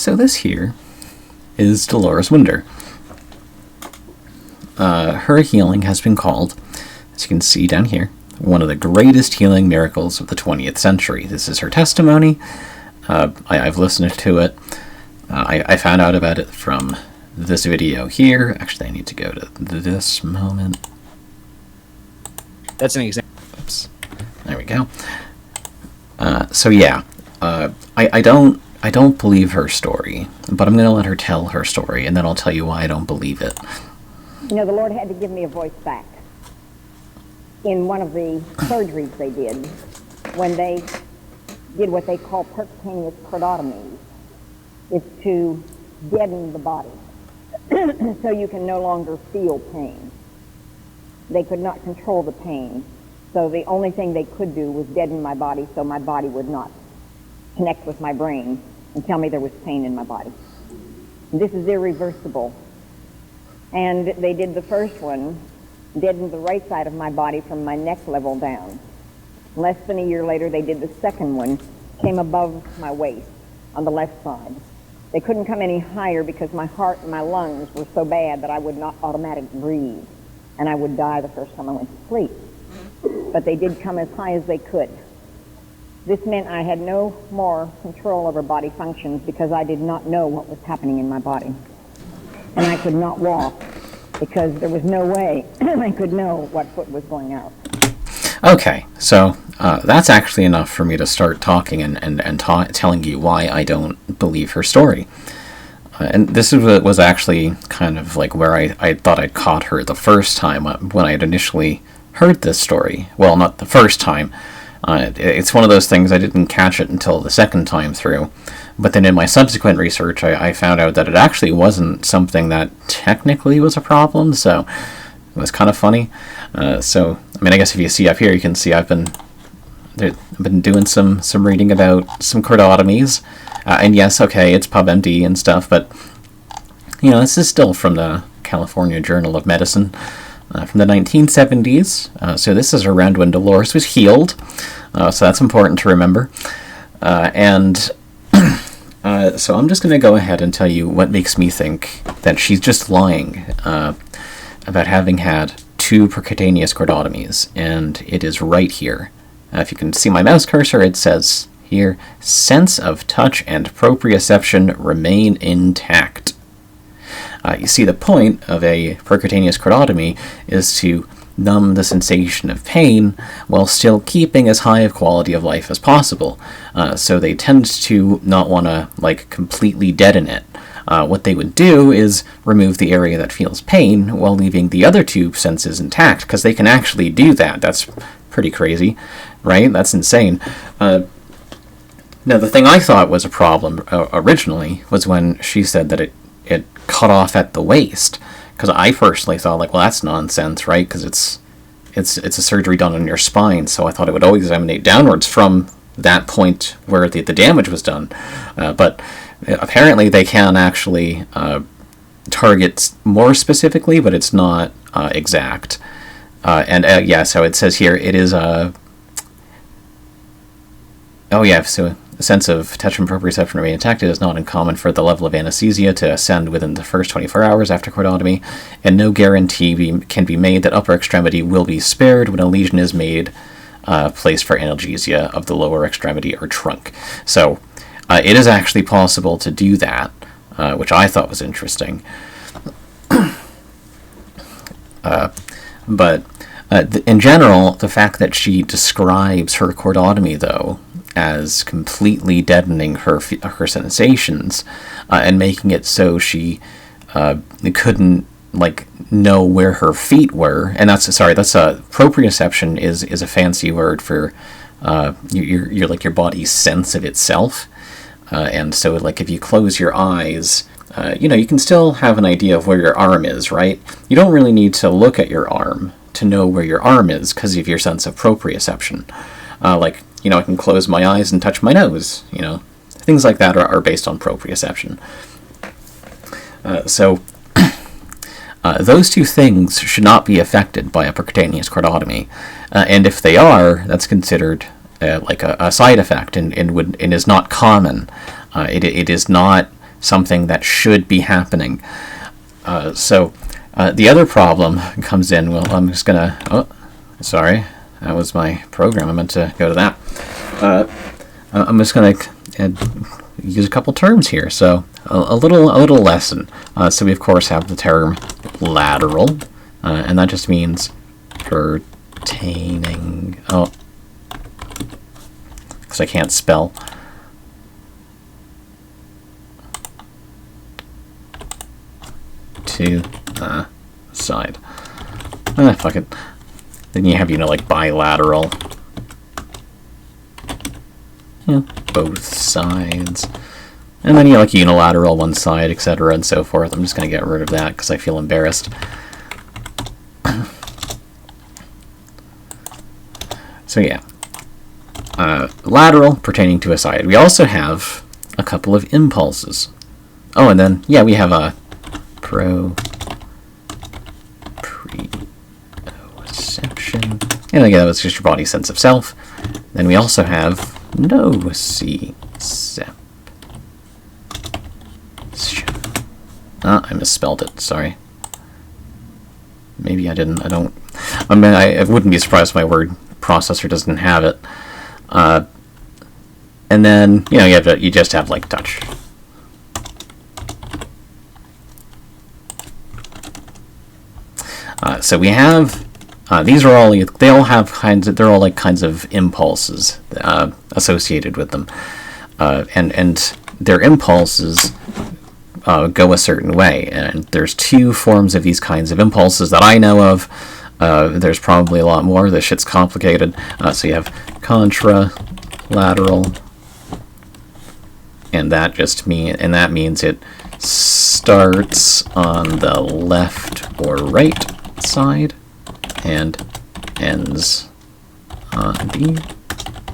So this here is Delores Winder. Her healing has been called, as you can see down here, one of the greatest healing miracles of the 20th century. This is her testimony. I've listened to it. I found out about it from this video here. Actually, I need to go to this moment. That's an example. Oops. There we go. So yeah, I don't believe her story, but I'm going to let her tell her story, and then I'll tell you why I don't believe it. You know, the Lord had to give me a voice back. In one of the surgeries they did, when they did what they call percutaneous cordotomies, it's to deaden the body so you can no longer feel pain. They could not control the pain, so the only thing they could do was deaden my body so my body would not connect with my brain and tell me there was pain in my body. This is irreversible. And they did the first one, deadened the right side of my body from my neck level down. Less than a year later, they did the second one, came above my waist on the left side. They couldn't come any higher because my heart and my lungs were so bad that I would not automatically breathe, and I would die the first time I went to sleep. But they did come as high as they could. This meant I had no more control over body functions because I did not know what was happening in my body. And I could not walk because there was no way I could know what foot was going out. Okay, so that's actually enough for me to start talking and telling you why I don't believe her story. And this was actually kind of like where I thought I'd caught her the first time when I had initially heard this story. Well, not the first time. It's one of those things I didn't catch it until the second time through. But then in my subsequent research, I found out that it actually wasn't something that technically was a problem, so it was kind of funny. So, I mean, I guess if you see up here, you can see I've been doing some reading about some cordotomies. And yes, okay, it's PubMD and stuff, but, you know, this is still from the California Journal of Medicine from the 1970s. So this is around when Delores was healed, so that's important to remember. So I'm just going to go ahead and tell you what makes me think that she's just lying about having had 2 percutaneous cordotomies, and it is right here. If you can see my mouse cursor, it says here, sense of touch and proprioception remain intact. You see, the point of a percutaneous cordotomy is to numb the sensation of pain while still keeping as high a quality of life as possible. So they tend to not want to, like, completely deaden it. What they would do is remove the area that feels pain while leaving the other 2 senses intact, because they can actually do that. That's pretty crazy, right? That's insane. Now, the thing I thought was a problem originally was when she said that it cut off at the waist, because I personally thought, like, well, that's nonsense, right? Because it's a surgery done on your spine, so I thought it would always emanate downwards from that point where the damage was done. But apparently they can actually target more specifically, but it's not exact. Yeah, so it says here it is oh yeah, so the sense of touch and proprioception remain intact. It is not uncommon for the level of anesthesia to ascend within the first 24 hours after cordotomy, and no guarantee can be made that upper extremity will be spared when a lesion is made placed for analgesia of the lower extremity or trunk. So it is actually possible to do that, which I thought was interesting. But in general, the fact that she describes her cordotomy, though, as completely deadening her sensations and making it so she couldn't, like, know where her feet were, and that's proprioception is a fancy word for your like your body's sense of itself, and so, like, if you close your eyes, you know, you can still have an idea of where your arm is, right? You don't really need to look at your arm to know where your arm is because of your sense of proprioception. Like, you know, I can close my eyes and touch my nose, you know. Things like that are based on proprioception. So those 2 things should not be affected by a percutaneous cordotomy. And if they are, that's considered like a side effect and is not common. It is not something that should be happening. So the other problem comes in. Well, I'm just gonna. Oh, sorry, that was my program. I meant to go to that. I'm just gonna use a couple terms here. So a little lesson. So we of course have the term lateral, and that just means pertaining. Oh, because I can't spell. To side. Fuck it. Then you have, like bilateral. Yeah, both sides. And then you like unilateral, one side, etc. and so forth. I'm just going to get rid of that because I feel embarrassed. So yeah. Lateral, pertaining to a side. We also have a couple of impulses. Oh, and then, yeah, we have a proprioception. And again, that was just your body's sense of self. Then we also have nociception. I misspelled it, sorry. Maybe I didn't, I mean, I wouldn't be surprised if my word processor doesn't have it. And then, you just have, like, touch. So we have, these are all, they all have they're all like kinds of impulses associated with them. And their impulses go a certain way. And there's two forms of these kinds of impulses that I know of. There's probably a lot more. This shit's complicated. So you have contralateral, and that means it starts on the left or right side and ends on the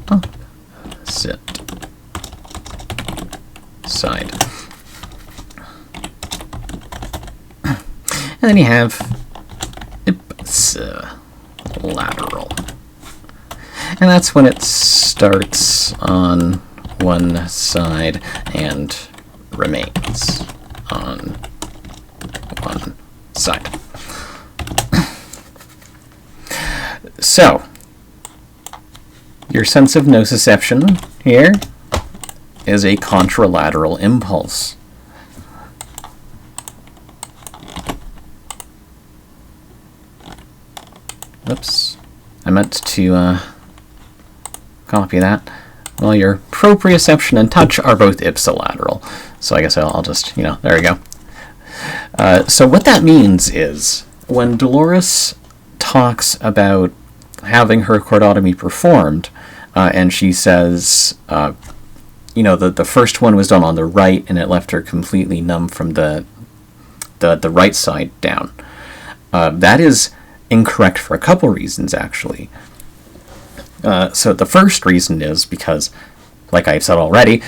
opposite side. And then you have ipsilateral. And that's when it starts on one side and remains on one side. So, your sense of nociception here is a contralateral impulse. Oops, I meant to copy that. Well, your proprioception and touch are both ipsilateral, so I guess I'll just, there we go. So what that means is, when Delores talks about having her chordotomy performed, and she says, the first one was done on the right, and it left her completely numb from the right side down. That is incorrect for a couple reasons, actually. So the first reason is because, like I've said already,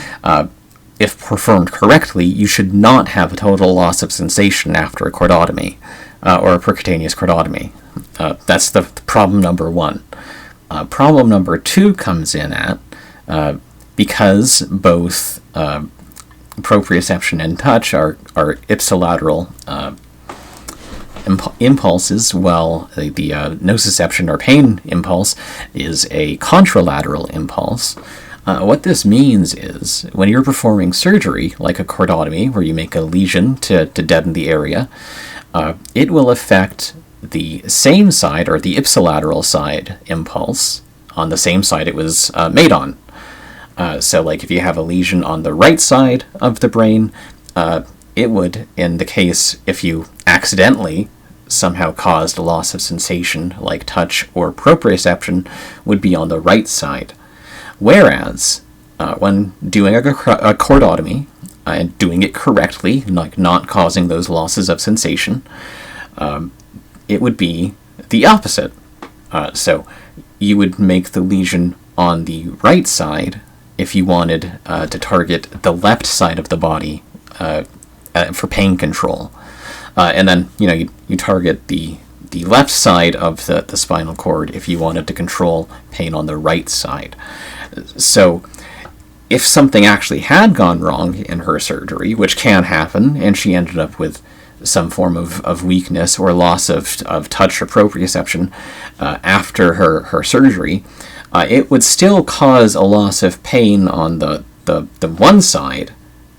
if performed correctly, you should not have a total loss of sensation after a chordotomy, or a percutaneous chordotomy. That's the problem number one. Problem number two comes in at, because both proprioception and touch are ipsilateral impulses, while the nociception or pain impulse is a contralateral impulse. What this means is, when you're performing surgery, like a chordotomy, where you make a lesion to deaden the area, it will affect the same side, or the ipsilateral side impulse, on the same side it was made on. So, like, if you have a lesion on the right side of the brain, it would, in the case if you accidentally somehow caused a loss of sensation, like touch or proprioception, would be on the right side. Whereas, when doing a chordotomy, and doing it correctly, like not causing those losses of sensation, it would be the opposite. So you would make the lesion on the right side if you wanted to target the left side of the body for pain control. And then, you target the left side of the spinal cord if you wanted to control pain on the right side. So if something actually had gone wrong in her surgery, which can happen, and she ended up with some form of weakness or loss of touch or proprioception after her surgery, it would still cause a loss of pain on the one side,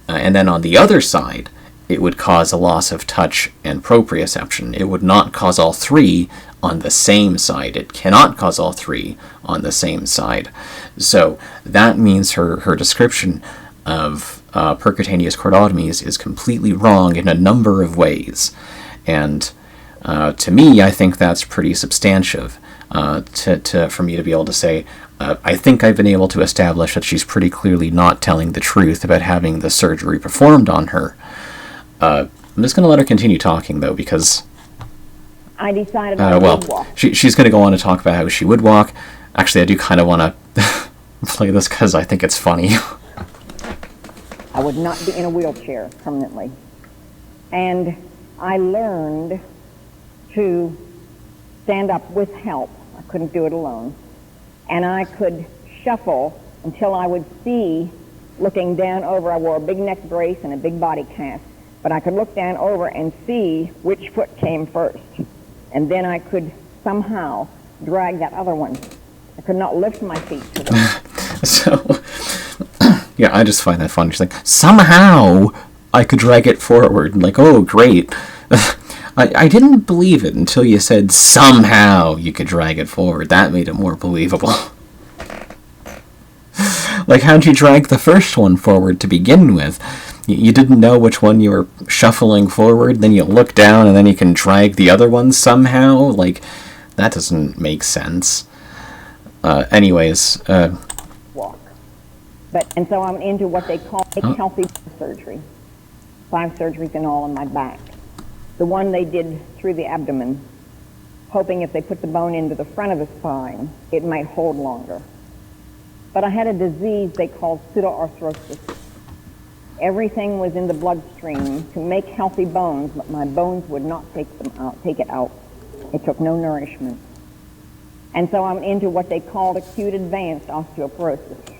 and then on the other side, it would cause a loss of touch and proprioception. It would not cause all three on the same side. It cannot cause all three on the same side. So that means her description of percutaneous chordotomies is completely wrong in a number of ways. And to me, I think that's pretty substantive for me to be able to say, I think I've been able to establish that she's pretty clearly not telling the truth about having the surgery performed on her. I'm just going to let her continue talking, though, because I decided I would walk. She's going to go on to talk about how she would walk. Actually, I do kind of want to play this because I think it's funny. I would not be in a wheelchair permanently. And I learned to stand up with help. I couldn't do it alone. And I could shuffle until I would see, looking down over, I wore a big neck brace and a big body cast, but I could look down over and see which foot came first. And then I could somehow drag that other one. I could not lift my feet to them. So, yeah, I just find that funny. She's like, somehow I could drag it forward. I'm like, oh, great. I didn't believe it until you said somehow you could drag it forward. That made it more believable. Like, how'd you drag the first one forward to begin with? You didn't know which one you were shuffling forward, then you look down, and then you can drag the other one somehow? Like, that doesn't make sense. Anyways. Walk. And so I'm into what they call healthy surgery. 5 surgeries in all on my back. The one they did through the abdomen, hoping if they put the bone into the front of the spine, it might hold longer. But I had a disease they called pseudoarthrosis. Everything was in the bloodstream to make healthy bones, but my bones would not take it out. It took no nourishment. And so I'm into what they called acute advanced osteoporosis.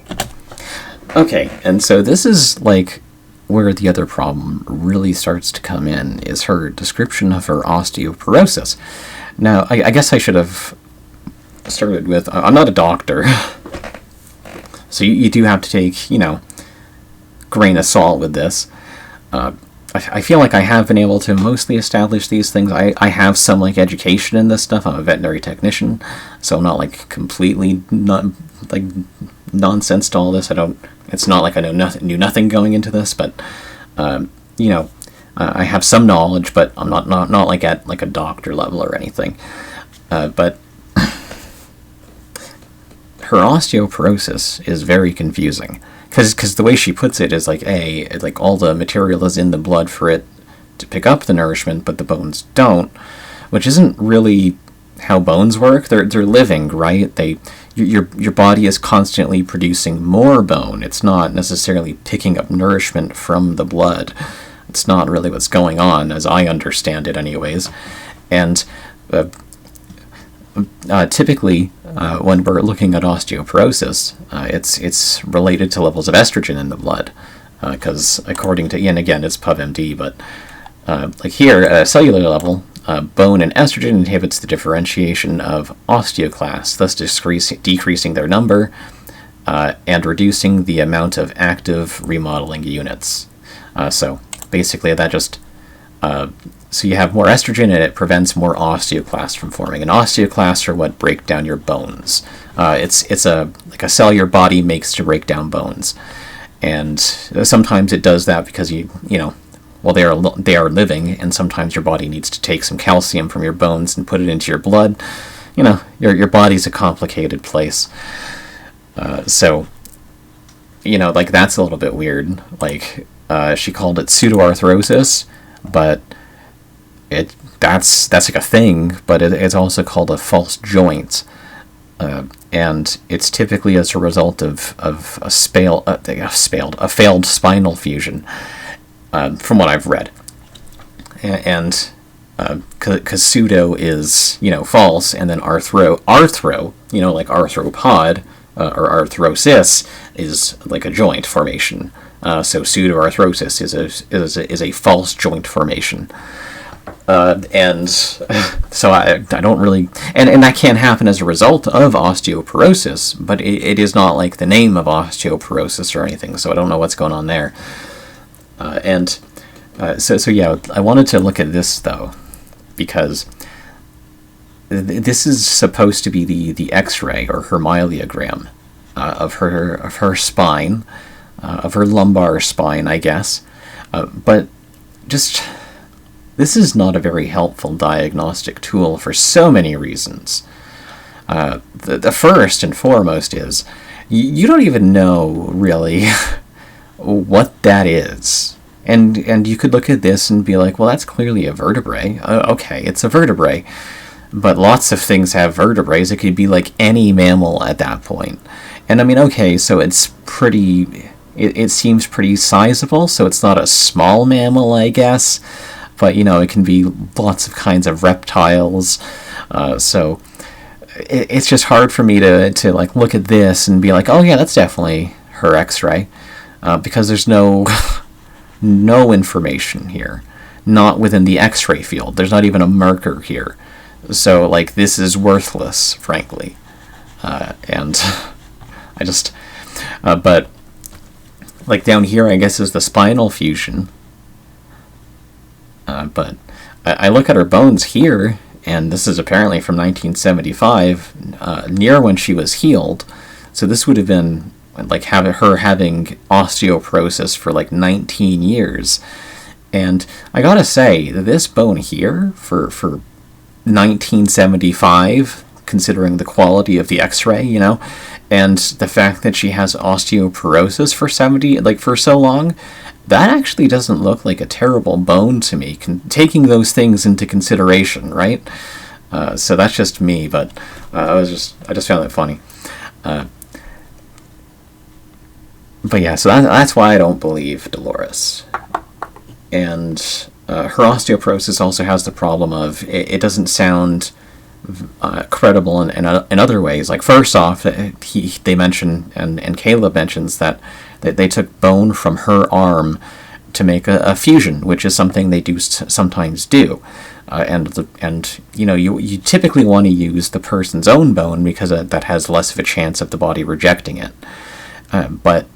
Okay, and so this is like where the other problem really starts to come in, is her description of her osteoporosis. Now, I guess I should have started with, I'm not a doctor, so you do have to take, grain of salt with this. I feel like I have been able to mostly establish these things. I have some education in this stuff. I'm a veterinary technician, so I'm not completely not nonsense to all this. It's not like I knew nothing going into this, but I have some knowledge, but I'm not at a doctor level or anything. But her osteoporosis is very confusing. Because the way she puts it is all the material is in the blood for it to pick up the nourishment, but the bones don't, which isn't really how bones work. They're living, right? Your body is constantly producing more bone. It's not necessarily picking up nourishment from the blood. It's not really what's going on, as I understand it, anyways. And typically, when we're looking at osteoporosis, it's related to levels of estrogen in the blood, because according to, and again, it's PubMD, but here at a cellular level, bone and estrogen inhibits the differentiation of osteoclasts, thus decreasing their number and reducing the amount of active remodeling units. So basically, that just so you have more estrogen, and it prevents more osteoclasts from forming. And osteoclasts are what break down your bones. It's a cell your body makes to break down bones, and sometimes it does that because they are living, and sometimes your body needs to take some calcium from your bones and put it into your blood. Your body's a complicated place. So that's a little bit weird. She called it pseudoarthrosis, but that's a thing, but it's also called a false joint, and it's typically as a result of a failed spinal fusion, from what I've read, and because pseudo is false, and then arthro, like arthropod, or arthrosis is like a joint formation. So pseudoarthrosis is a false joint formation. And so I don't really, and that can happen as a result of osteoporosis, but it is not like the name of osteoporosis or anything, so I don't know what's going on there. So yeah, I wanted to look at this though, because this is supposed to be the X-ray or her myelogram of her spine, of her lumbar spine, I guess, but just. This is not a very helpful diagnostic tool for so many reasons. The first and foremost is you don't even know really what that is. And you could look at this and be like, well, that's clearly a vertebrae. Okay, it's a vertebrae. But lots of things have vertebrae. It could be like any mammal at that point. And I mean, okay, so it's pretty... It seems pretty sizable, so it's not a small mammal, I guess. But, you know, it can be lots of kinds of reptiles. So it's just hard for me to like look at this and be like, oh yeah, that's definitely her X-ray, because there's no information here, not within the X-ray field. There's not even a marker here. So like this is worthless, frankly. And I just, but like down here, I guess is the spinal fusion. But I look at her bones here, and this is apparently from 1975, near when she was healed. So this would have been like her having osteoporosis for like 19 years. And I gotta say, this bone here, for 1975, considering the quality of the X-ray, you know, and the fact that she has osteoporosis for so long, that actually doesn't look like a terrible bone to me, taking those things into consideration, right? So that's just me, but I just found that funny. But yeah, so that's why I don't believe Delores. And her osteoporosis also has the problem of it doesn't sound credible in other ways. Like, first off, they mention, and Caleb mentions that they took bone from her arm to make a fusion, which is something they do sometimes do. And you know, you typically want to use the person's own bone because that has less of a chance of the body rejecting it. But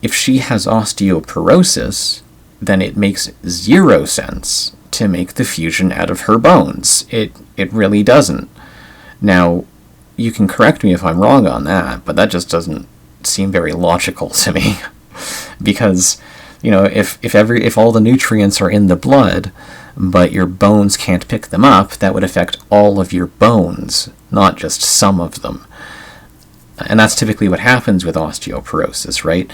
if she has osteoporosis, then it makes zero sense to make the fusion out of her bones. It really doesn't. Now, you can correct me if I'm wrong on that, but that just doesn't seem very logical to me. Because, you know, if all the nutrients are in the blood, but your bones can't pick them up, that would affect all of your bones, not just some of them. And that's typically what happens with osteoporosis, right?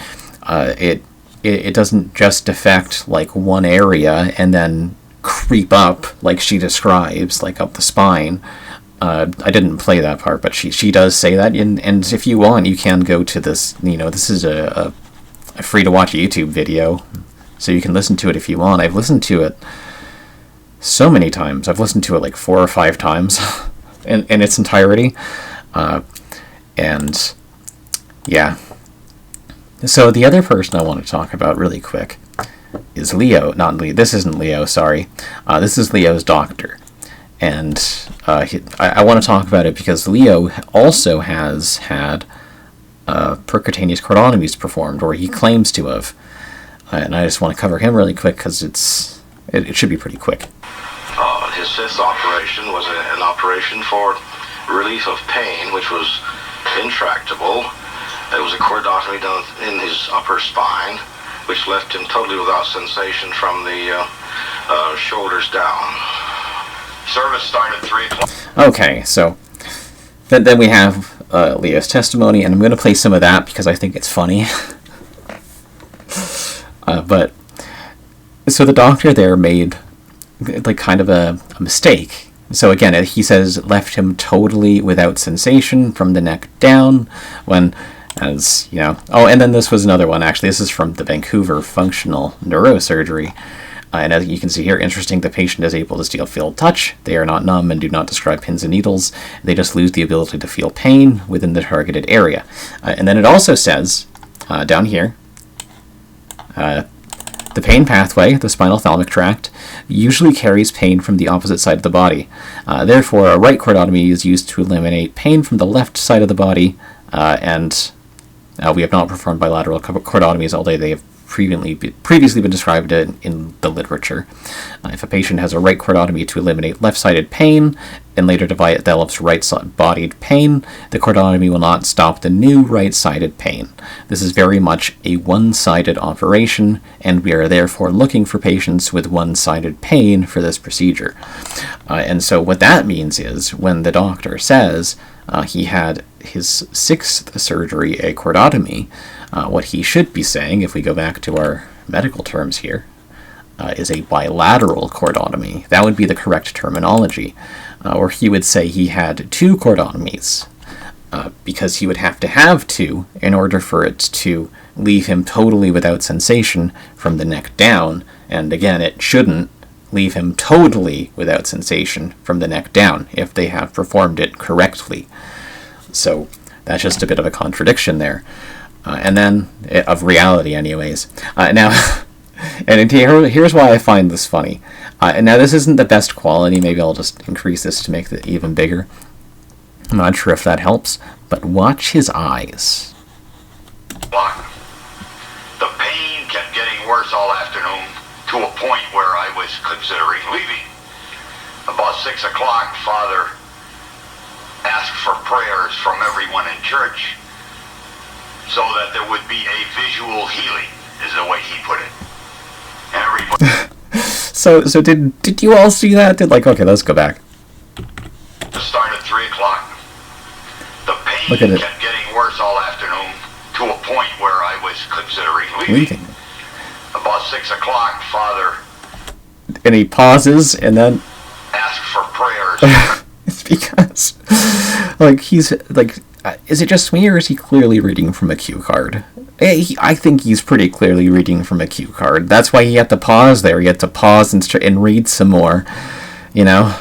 It doesn't just affect like one area and then creep up like she describes, like up the spine. I didn't play that part, but she does say that, and if you want, you can go to this, you know, this is a free to watch YouTube video, so you can listen to it if you want. I've listened to it so many times. I've listened to it like 4 or 5 times in its entirety. And yeah. So the other person I want to talk about really quick is Leo. Not Leo. This isn't Leo, sorry. This is Leo's doctor. And I want to talk about it because Leo also has had percutaneous chordotomies performed, or he claims to have. And I just want to cover him really quick because it should be pretty quick. His 5th operation was an operation for relief of pain, which was intractable. It was a chordotomy done in his upper spine, which left him totally without sensation from the shoulders down. Service started 3:20. Okay, so then we have Leo's testimony, and I'm going to play some of that because I think it's funny. But so the doctor there made like kind of a mistake. So again, he says it left him totally without sensation from the neck down, when, as you know, oh, and then this was another one actually. This is from the Vancouver Functional Neurosurgery. And as you can see here, interesting, the patient is able to still feel touch. They are not numb and do not describe pins and needles. They just lose the ability to feel pain within the targeted area. And then it also says, down here, the pain pathway, the spinal thalamic tract, usually carries pain from the opposite side of the body. Therefore, a right chordotomy is used to eliminate pain from the left side of the body, and we have not performed bilateral chordotomies, although they have previously been described in the literature. If a patient has a right chordotomy to eliminate left-sided pain and later develops right-bodied pain, the chordotomy will not stop the new right-sided pain. This is very much a one-sided operation, and we are therefore looking for patients with one-sided pain for this procedure. And so what that means is, when the doctor says he had his 6th surgery, a chordotomy, what he should be saying, if we go back to our medical terms here, is a bilateral chordotomy. That would be the correct terminology. Or he would say he had 2 chordotomies, because he would have to have 2 in order for it to leave him totally without sensation from the neck down, and again, it shouldn't leave him totally without sensation from the neck down if they have performed it correctly. So that's just a bit of a contradiction there. And then, of reality anyways. Now, and here's why I find this funny. And now this isn't the best quality, maybe I'll just increase this to make it even bigger. I'm not sure if that helps, but watch his eyes. The pain kept getting worse all afternoon, to a point where I was considering leaving. About 6 o'clock, Father asked for prayers from everyone in church, so that there would be a visual healing, is the way he put it. And everybody... So did you all see that? Okay, let's go back. To start at 3 o'clock. The pain Look at it. kept getting worse all afternoon, to a point where I was considering leaving. About 6 o'clock, Father... And he pauses, and then... asked for prayers. It's because... he's... is it just me, or is he clearly reading from a cue card? I think he's pretty clearly reading from a cue card. That's why he had to pause there. He had to pause and read some more. You know?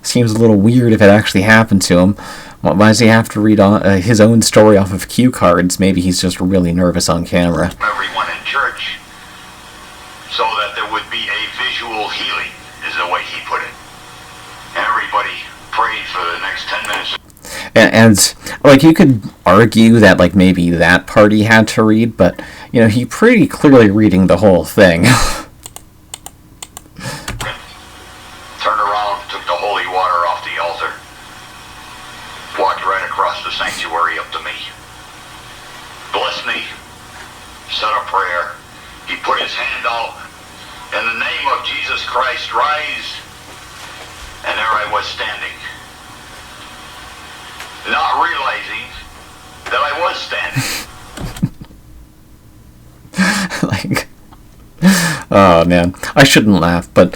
Seems a little weird if it actually happened to him. Why does he have to read his own story off of cue cards? Maybe he's just really nervous on camera. Everyone in church, so that there would be a visual healing, is the way he put it. And everybody prayed for the next 10 minutes. And you could argue that, maybe that part he had to read, but, he pretty clearly reading the whole thing. Turned around, took the holy water off the altar, walked right across the sanctuary up to me, blessed me, said a prayer. He put his hand out, in the name of Jesus Christ, rise, and there I was standing, not realizing that I was standing. Oh man, I shouldn't laugh, but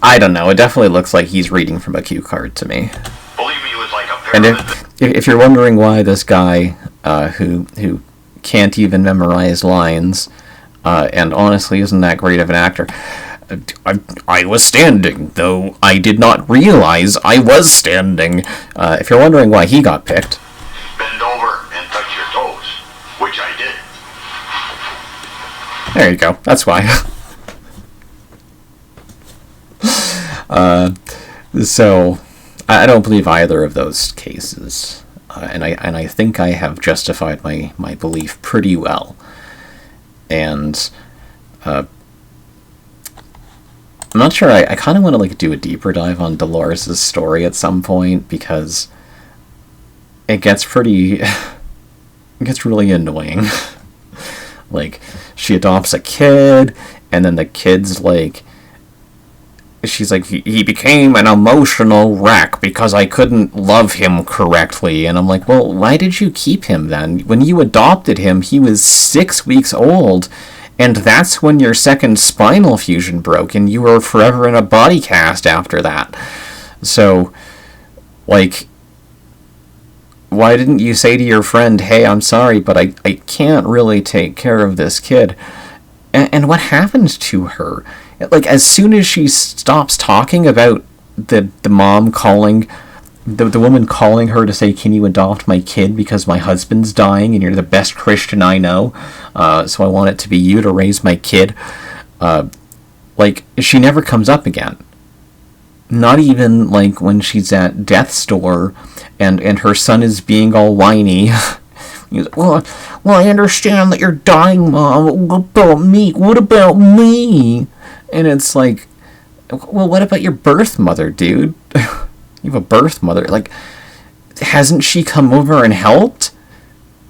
I don't know, it definitely looks like he's reading from a cue card to me. Believe me, it was like a pair And of... if you're wondering why this guy, who can't even memorize lines, and honestly isn't that great of an actor, I was standing, though I did not realize I was standing. If you're wondering why he got picked... Bend over and touch your toes, which I did. There you go, that's why. So, I don't believe either of those cases. And I think I have justified my belief pretty well. And... I'm not sure, I kind of want to do a deeper dive on Delores' story at some point, because it gets pretty... it gets really annoying. She adopts a kid, and then the kid's she's he became an emotional wreck because I couldn't love him correctly. And I'm well, why did you keep him then? When you adopted him, he was 6 weeks old, and that's when your second spinal fusion broke, and you were forever in a body cast after that. So, why didn't you say to your friend, hey, I'm sorry, but I can't really take care of this kid? And what happened to her? Like, as soon as she stops talking about the mom calling, the woman calling her to say, can you adopt my kid because my husband's dying and you're the best Christian I know, so I want it to be you to raise my kid. Like, she never comes up again. Not even, like, when she's at death's door and her son is being all whiny. He's like, well, I understand that you're dying, Mom. What about me? What about me? And it's like, well, what about your birth mother, dude? You have a birth mother. Like, hasn't she come over and helped?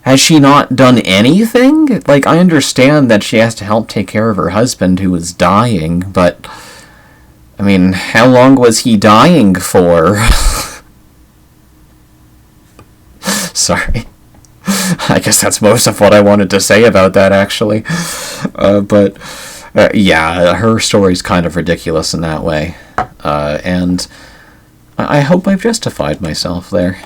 Has she not done anything? Like, I understand that she has to help take care of her husband who is dying, but, I mean, how long was he dying for? Sorry. I guess that's most of what I wanted to say about that, actually. Yeah, her story's kind of ridiculous in that way. And I hope I've justified myself there.